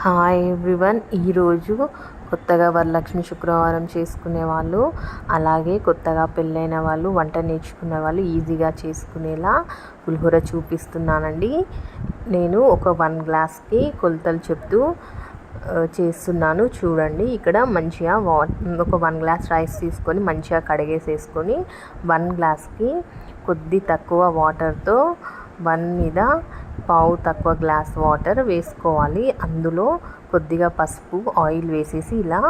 Hi everyone. ఈరోజు కొత్తగా వరలక్ష్మి శుక్రవారం చేసుకునే వాళ్ళు, అలాగే కొత్తగా పెళ్ళైన వాళ్ళు, వంట నేర్చుకునే వాళ్ళు ఈజీగా చేసుకునేలా పులిహోర చూపిస్తున్నానండి. నేను ఒక 1 గ్లాస్కి కొలతలు చెప్తూ చేస్తున్నాను. చూడండి, ఇక్కడ మంచిగా ఒక 1 గ్లాస్ రైస్ తీసుకొని మంచిగా కడిగేసేసుకొని 1 గ్లాస్కి కొద్ది తక్కువ వాటర్తో 1 మీద పావు తక్కువ గ్లాస్ వాటర్ వేసుకోవాలి. అందులో కొద్దిగా పసుపు, ఆయిల్ వేసేసి ఇలా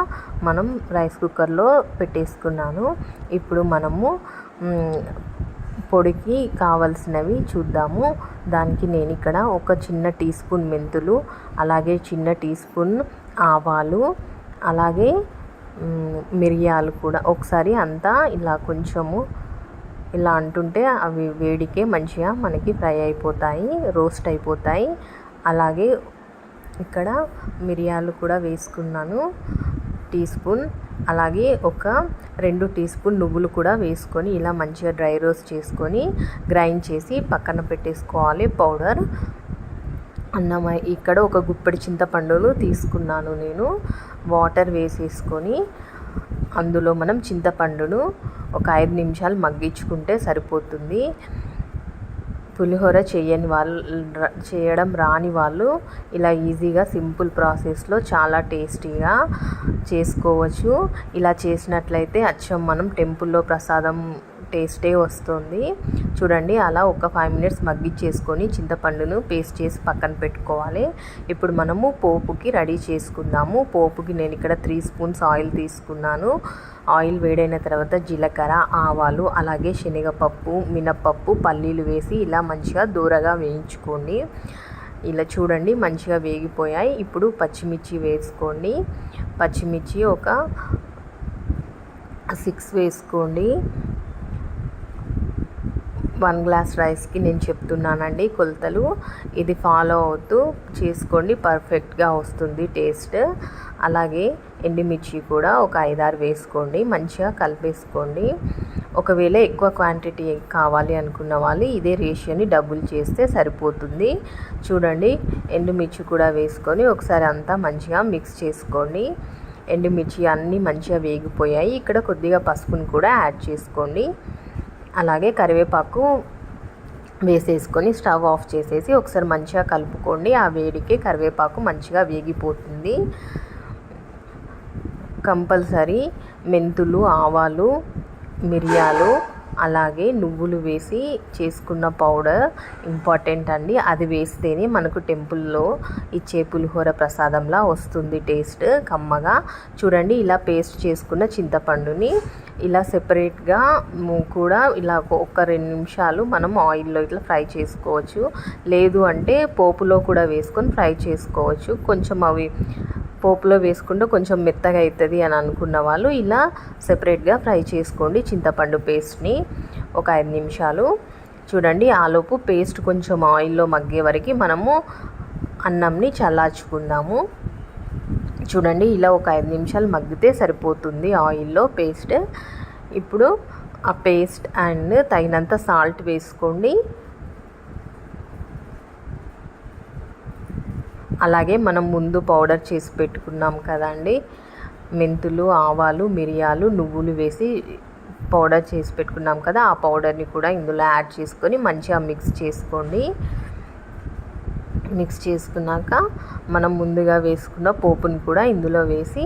మనం రైస్ కుక్కర్లో పెట్టేసుకున్నాను. ఇప్పుడు మనము పొడికి కావలసినవి చూద్దాము. దానికి నేను ఇక్కడ ఒక చిన్న టీ స్పూన్ మెంతులు, అలాగే చిన్న టీ స్పూన్ ఆవాలు, అలాగే మిరియాలు కూడా ఒకసారి అంతా ఇలా కొంచెము ఇలా అంటుంటే అవి వేడికే మంచిగా మనకి ఫ్రై అయిపోతాయి, రోస్ట్ అయిపోతాయి. అలాగే ఇక్కడ మిరియాలు కూడా వేసుకున్నాను టీ స్పూన్. అలాగే ఒక 2 టీ స్పూన్ నువ్వులు కూడా వేసుకొని ఇలా మంచిగా డ్రై రోస్ట్ చేసుకొని గ్రైండ్ చేసి పక్కన పెట్టేసుకోవాలి పౌడర్. ఇక్కడ ఒక గుప్పెడి చింతపండును తీసుకున్నాను నేను. వాటర్ వేసేసుకొని అందులో మనం చింతపండును ఒక 5 నిమిషాలు మగ్గించుకుంటే సరిపోతుంది. పులిహోర చేయడం రాని వాళ్ళు ఇలా ఈజీగా సింపుల్ ప్రాసెస్లో చాలా టేస్టీగా చేసుకోవచ్చు. ఇలా చేసినట్లయితే అచ్చం మనం టెంపుల్లో ప్రసాదం టేస్టే వస్తుంది. చూడండి, అలా ఒక 5 మినిట్స్ మగ్గిచ్చేసుకొని చింతపండును పేస్ట్ చేసి పక్కన పెట్టుకోవాలి. ఇప్పుడు మనము పోపుకి రెడీ చేసుకుందాము. పోపుకి నేను ఇక్కడ 3 స్పూన్స్ ఆయిల్ తీసుకున్నాను. ఆయిల్ వేడైన తర్వాత జీలకర్ర, ఆవాలు, అలాగే శనగపప్పు, మినప్పప్పు, పల్లీలు వేసి ఇలా మంచిగా దూరగా వేయించుకోండి. ఇలా చూడండి, మంచిగా వేగిపోయాయి. ఇప్పుడు పచ్చిమిర్చి వేసుకోండి. పచ్చిమిర్చి ఒక 6 వేసుకోండి. 1 గ్లాస్ రైస్కి నేను చెప్తున్నానండి కొలతలు. ఇది ఫాలో అవుతూ చేసుకోండి, పర్ఫెక్ట్గా వస్తుంది టేస్ట్. అలాగే ఎండుమిర్చి కూడా ఒక 5-6 వేసుకోండి. మంచిగా కలిపేసుకోండి. ఒకవేళ ఎక్కువ క్వాంటిటీ కావాలి అనుకున్న వాళ్ళు ఇదే రేషియోని డబుల్ చేస్తే సరిపోతుంది. చూడండి, ఎండుమిర్చి కూడా వేసుకొని ఒకసారి అంతా మంచిగా మిక్స్ చేసుకోండి. ఎండుమిర్చి అన్నీ మంచిగా వేగిపోయాయి. ఇక్కడ కొద్దిగా పసుపుని కూడా యాడ్ చేసుకోండి. అలాగే కరివేపాకు వేసేసుకొని స్టవ్ ఆఫ్ చేసేసి ఒకసారి మంచిగా కలుపుకోండి. ఆ వేడికి కరివేపాకు మంచిగా వేగిపోతుంది. కంపల్సరీ మెంతులు, ఆవాలు, మిరియాలు, అలాగే నువ్వులు వేసి చేసుకున్న పౌడర్ ఇంపార్టెంట్ అండి. అది వేస్తేనే మనకు టెంపుల్లో ఇచ్చే పులిహోర ప్రసాదంలా వస్తుంది టేస్ట్ కమ్మగా. చూడండి, ఇలా పేస్ట్ చేసుకున్న చింతపండుని ఇలా సెపరేట్గా కూడా ఇలా ఒక 2 నిమిషాలు మనం ఆయిల్లో ఇట్లా ఫ్రై చేసుకోవచ్చు. లేదు అంటే పోపులో కూడా వేసుకొని ఫ్రై చేసుకోవచ్చు. కొంచెం అవి పోపులో వేసుకుంటే కొంచెం మెత్తగా అవుతుంది అని అనుకున్న వాళ్ళు ఇలా సెపరేట్గా ఫ్రై చేసుకోండి చింతపండు పేస్ట్ని ఒక 5 నిమిషాలు. చూడండి, ఆలోపు పేస్ట్ కొంచెం ఆయిల్లో మగ్గే వరకు మనము అన్నంని చల్లార్చుకుందాము. చూడండి, ఇలా ఒక 5 నిమిషాలు మగ్గితే సరిపోతుంది ఆయిల్లో పేస్ట్. ఇప్పుడు ఆ పేస్ట్ అండ్ తగినంత సాల్ట్ వేసుకోండి. అలాగే మనం ముందు పౌడర్ చేసి పెట్టుకున్నాం కదండి, మెంతులు, ఆవాలు, మిరియాలు, నువ్వులు వేసి పౌడర్ చేసి పెట్టుకున్నాం కదా, ఆ పౌడర్ని కూడా ఇందులో యాడ్ చేసుకొని మంచిగా మిక్స్ చేసుకోండి. మిక్స్ చేసుకున్నాక మనం ముందుగా వేసుకున్న పోపుని కూడా ఇందులో వేసి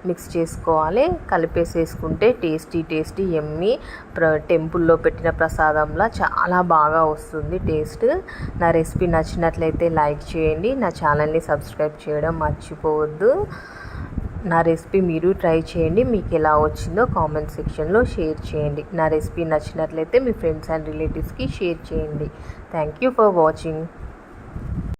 మిక్స్ చేసుకోవాలి. కలిపేసేసుకుంటే టేస్టీ యమ్మీ టెంపుల్లో పెట్టిన ప్రసాదంలా చాలా బాగా వస్తుంది టేస్ట్. నా రెసిపీ నచ్చినట్లయితే లైక్ చేయండి. నా ఛానల్ని సబ్స్క్రైబ్ చేయడం మర్చిపోవద్దు. నా రెసిపీ మీరు ట్రై చేయండి. మీకు ఎలా వచ్చిందో కామెంట్ సెక్షన్లో షేర్ చేయండి. నా రెసిపీ నచ్చినట్లయితే మీ ఫ్రెండ్స్ అండ్ రిలేటివ్స్కి షేర్ చేయండి. Thank you for watching.